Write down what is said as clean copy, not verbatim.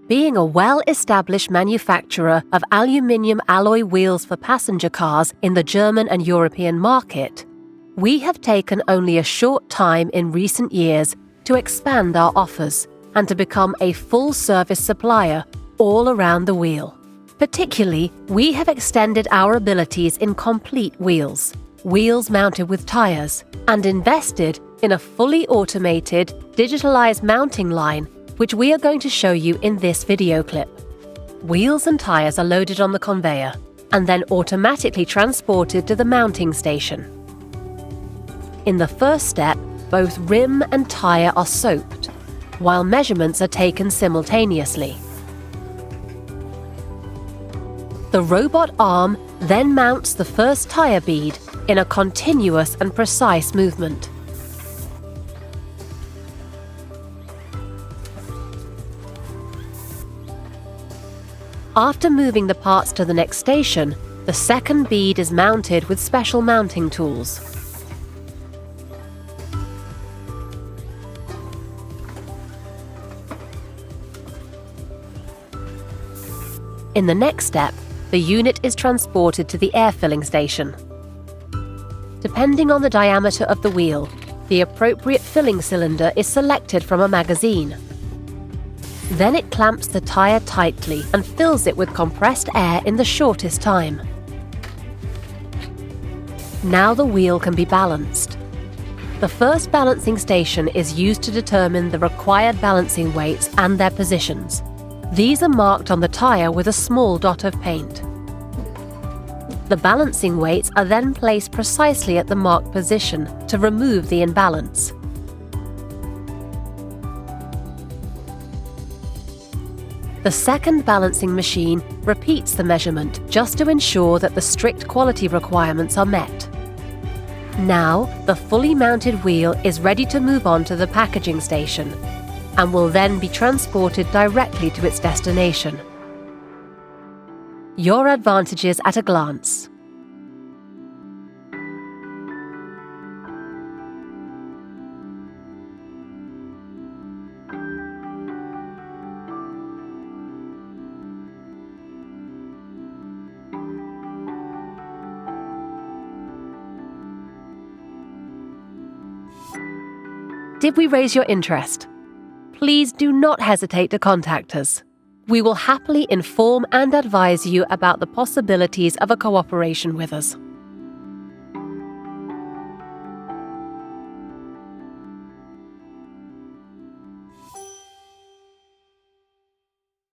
Being a well-established manufacturer of aluminium alloy wheels for passenger cars in the German and European market, we have taken only a short time in recent years to expand our offers and to become a full-service supplier all around the wheel. Particularly, we have extended our abilities in complete wheels, wheels mounted with tires, and invested in a fully automated, digitalized mounting line, which we are going to show you in this video clip. Wheels and tires are loaded on the conveyor and then automatically transported to the mounting station. In the first step, both rim and tire are soaped, while measurements are taken simultaneously. The robot arm then mounts the first tire bead in a continuous and precise movement. After moving the parts to the next station, the second bead is mounted with special mounting tools. In the next step, the unit is transported to the air filling station. Depending on the diameter of the wheel, the appropriate filling cylinder is selected from a magazine. Then it clamps the tire tightly and fills it with compressed air in the shortest time. Now the wheel can be balanced. The first balancing station is used to determine the required balancing weights and their positions. These are marked on the tire with a small dot of paint. The balancing weights are then placed precisely at the marked position to remove the imbalance. The second balancing machine repeats the measurement just to ensure that the strict quality requirements are met. Now, the fully mounted wheel is ready to move on to the packaging station and will then be transported directly to its destination. Your advantages at a glance. Did we raise your interest? Please do not hesitate to contact us. We will happily inform and advise you about the possibilities of a cooperation with us.